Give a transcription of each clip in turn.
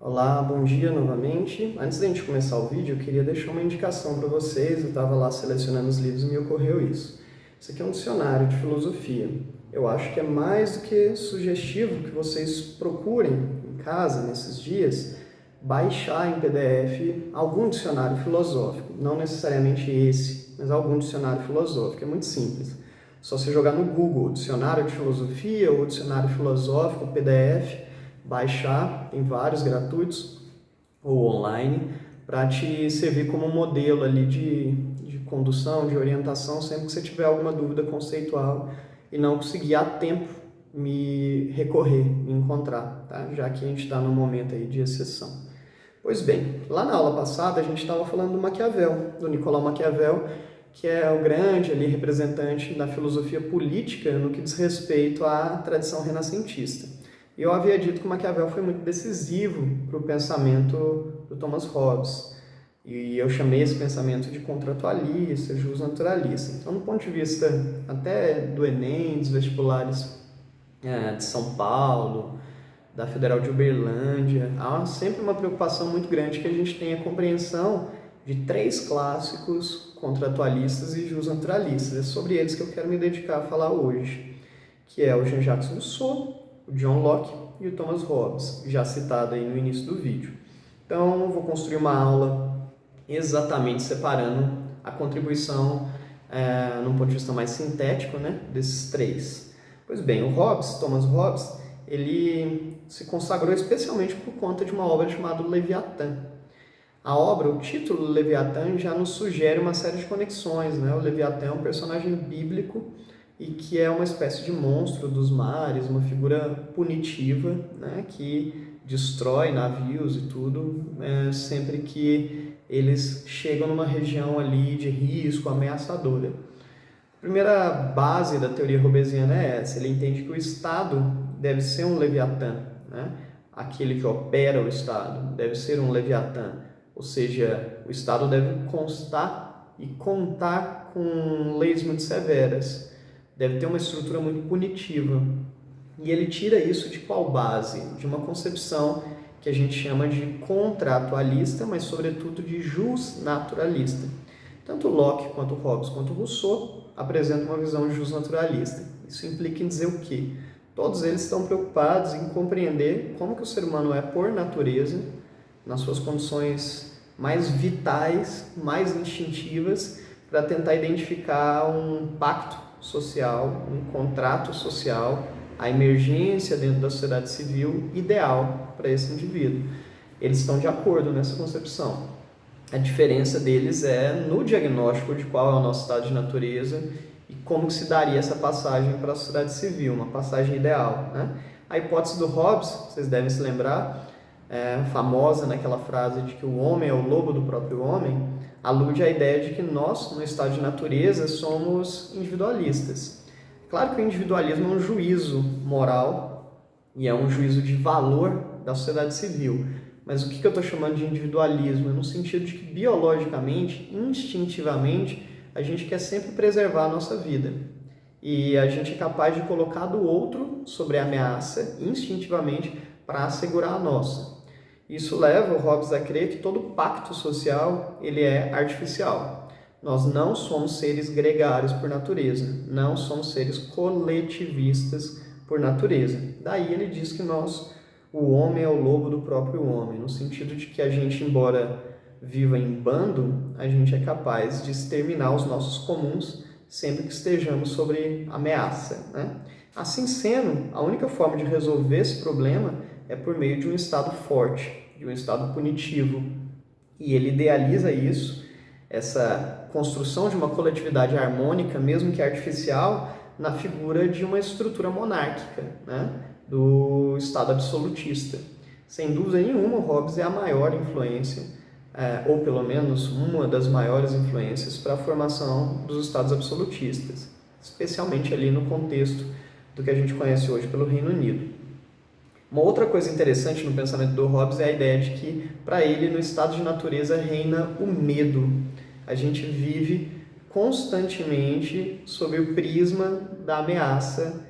Olá, bom dia novamente. Antes da gente começar o vídeo, eu queria deixar uma indicação para vocês. Eu estava lá selecionando os livros e me ocorreu isso. Isso aqui é um dicionário de filosofia. Eu acho que é mais do que sugestivo que vocês procurem em casa, nesses dias, baixar em PDF algum dicionário filosófico. Não necessariamente esse, mas algum dicionário filosófico. É muito simples. Só você jogar no Google dicionário de filosofia ou dicionário filosófico, PDF, baixar, tem vários gratuitos ou online, para te servir como modelo ali de condução, de orientação, sempre que você tiver alguma dúvida conceitual e não conseguir a tempo me recorrer, me encontrar, tá? Já que a gente está num momento aí de exceção. Pois bem, lá na aula passada a gente estava falando do Maquiavel, do Nicolau Maquiavel, que é o grande ali representante da filosofia política no que diz respeito à tradição renascentista. E eu havia dito que o Maquiavel foi muito decisivo para o pensamento do Thomas Hobbes. E eu chamei esse pensamento de contratualista, justnaturalista. Então, do ponto de vista até do Enem, dos vestibulares de São Paulo, da Federal de Uberlândia, há sempre uma preocupação muito grande que a gente tenha compreensão de três clássicos contratualistas e justnaturalistas. É sobre eles que eu quero me dedicar a falar hoje, que é o Jean-Jacques Rousseau, o John Locke e o Thomas Hobbes, já citado aí no início do vídeo. Então, eu vou construir uma aula exatamente separando a contribuição num ponto de vista mais sintético, né, desses três. Pois bem, o Hobbes, Thomas Hobbes, ele se consagrou especialmente por conta de uma obra chamada Leviatã. A obra, o título Leviatã já nos sugere uma série de conexões, né? O Leviatã é um personagem bíblico e que é uma espécie de monstro dos mares, uma figura punitiva, né? Que destrói navios e tudo, sempre que eles chegam numa região ali de risco, ameaçadora. A primeira base da teoria hobbesiana é essa. Ele entende que o Estado deve ser um Leviatã, né? Aquele que opera o Estado deve ser um Leviatã, ou seja, o Estado deve constar e contar com leis muito severas, deve ter uma estrutura muito punitiva. E ele tira isso de qual base? De uma concepção que a gente chama de contratualista, mas sobretudo de justnaturalista. Tanto Locke quanto Hobbes quanto Rousseau apresentam uma visão justnaturalista. Isso implica em dizer o quê? Todos eles estão preocupados em compreender como que o ser humano é por natureza, nas suas condições mais vitais, mais instintivas, para tentar identificar um pacto social, um contrato social, a emergência dentro da sociedade civil ideal para esse indivíduo. Eles estão de acordo nessa concepção. A diferença deles é no diagnóstico de qual é o nosso estado de natureza e como se daria essa passagem para a sociedade civil, uma passagem ideal, né? A hipótese do Hobbes, vocês devem se lembrar, famosa naquela frase de que o homem é o lobo do próprio homem, alude à ideia de que nós, no estado de natureza, somos individualistas. Claro que o individualismo é um juízo moral e é um juízo de valor da sociedade civil, mas o que eu estou chamando de individualismo? É no sentido de que biologicamente, instintivamente, a gente quer sempre preservar a nossa vida. E a gente é capaz de colocar do outro sobre a ameaça, instintivamente, para assegurar a nossa. Isso leva o Hobbes a crer que todo pacto social ele é artificial. Nós não somos seres gregários por natureza, não somos seres coletivistas por natureza. Daí ele diz que o homem é o lobo do próprio homem, no sentido de que a gente, embora viva em bando, a gente é capaz de exterminar os nossos comuns sempre que estejamos sobre ameaça, né? Assim sendo, a única forma de resolver esse problema é por meio de um Estado forte, de um Estado punitivo. E ele idealiza isso, essa construção de uma coletividade harmônica, mesmo que artificial, na figura de uma estrutura monárquica, né? Do Estado absolutista. Sem dúvida nenhuma, Hobbes é a maior influência, ou pelo menos uma das maiores influências para a formação dos Estados absolutistas, especialmente ali no contexto do que a gente conhece hoje pelo Reino Unido. Uma outra coisa interessante no pensamento do Hobbes é a ideia de que, para ele, no estado de natureza reina o medo. A gente vive constantemente sob o prisma da ameaça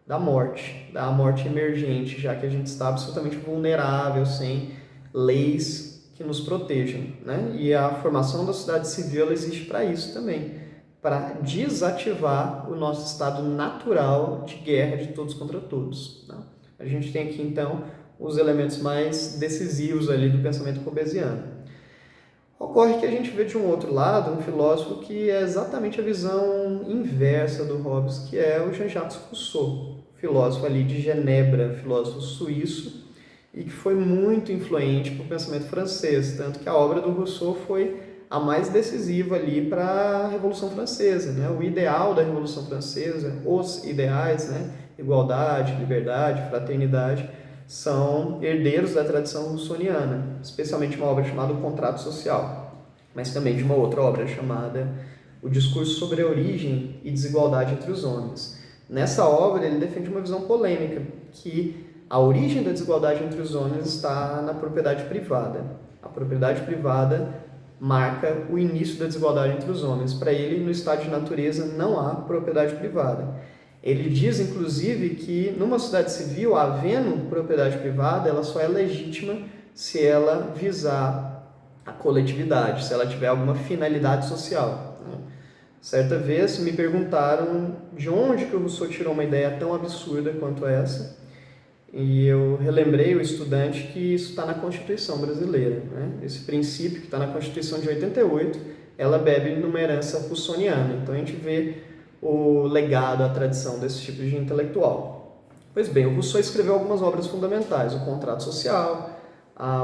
da morte emergente, já que a gente está absolutamente vulnerável, sem leis que nos protejam, né? E a formação da sociedade civil ela existe para isso também, para desativar o nosso estado natural de guerra de todos contra todos, né? A gente tem aqui, então, os elementos mais decisivos ali do pensamento hobbesiano. Ocorre que a gente vê de um outro lado um filósofo que é exatamente a visão inversa do Hobbes, que é o Jean-Jacques Rousseau, filósofo ali de Genebra, filósofo suíço, e que foi muito influente para o pensamento francês, tanto que a obra do Rousseau foi a mais decisiva ali para a Revolução Francesa, né? O ideal da Revolução Francesa, os ideais, né? Igualdade, liberdade, fraternidade, são herdeiros da tradição russoniana, especialmente uma obra chamada O Contrato Social, mas também de uma outra obra chamada O Discurso sobre a Origem e Desigualdade entre os Homens. Nessa obra, ele defende uma visão polêmica, que a origem da desigualdade entre os homens está na propriedade privada. A propriedade privada marca o início da desigualdade entre os homens. Para ele, no estado de natureza, não há propriedade privada. Ele diz, inclusive, que numa sociedade civil, havendo propriedade privada, ela só é legítima se ela visar a coletividade, se ela tiver alguma finalidade social. Certa vez me perguntaram de onde que o Rousseau tirou uma ideia tão absurda quanto essa, e eu relembrei o estudante que isso está na Constituição brasileira, né? Esse princípio que está na Constituição de 88, ela bebe numa herança russoniana. Então a gente vê o legado, a tradição desse tipo de intelectual. Pois bem, o Rousseau escreveu algumas obras fundamentais: O Contrato Social,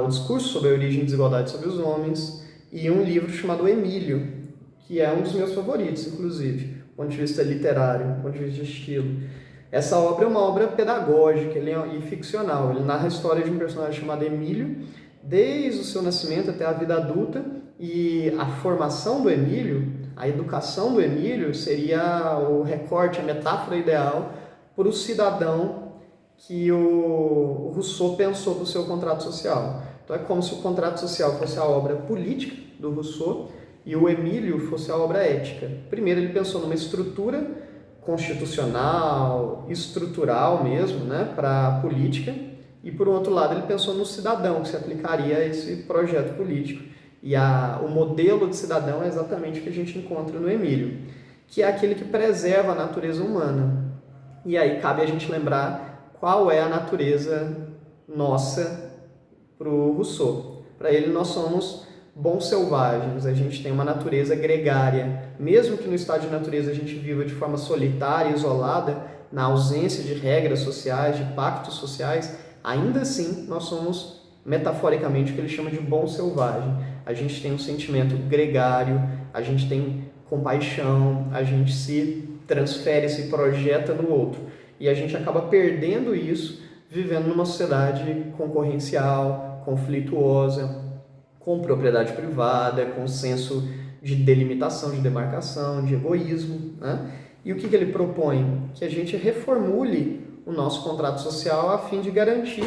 o Discurso sobre a Origem e Desigualdade sobre os Homens, e um livro chamado Emílio, que é um dos meus favoritos, inclusive, do ponto de vista literário, do ponto de vista de estilo. Essa obra é uma obra pedagógica e ficcional. Ele narra a história de um personagem chamado Emílio, desde o seu nascimento até a vida adulta, e a formação do Emílio, a educação do Emílio seria o recorte, a metáfora ideal para o cidadão que o Rousseau pensou do seu contrato social. Então é como se o contrato social fosse a obra política do Rousseau e o Emílio fosse a obra ética. Primeiro ele pensou numa estrutura constitucional, estrutural mesmo, né, para a política, e por outro lado ele pensou no cidadão que se aplicaria a esse projeto político. E o modelo de cidadão é exatamente o que a gente encontra no Emílio, que é aquele que preserva a natureza humana. E aí cabe a gente lembrar qual é a natureza nossa para o Rousseau. Para ele nós somos bons selvagens, a gente tem uma natureza gregária. Mesmo que no estado de natureza a gente viva de forma solitária, isolada, na ausência de regras sociais, de pactos sociais, ainda assim nós somos, metaforicamente, o que ele chama de bom selvagem. A gente tem um sentimento gregário, a gente tem compaixão, a gente se transfere, se projeta no outro. E a gente acaba perdendo isso vivendo numa sociedade concorrencial, conflituosa, com propriedade privada, com senso de delimitação, de demarcação, de egoísmo, né? E o que ele propõe? Que a gente reformule o nosso contrato social a fim de garantir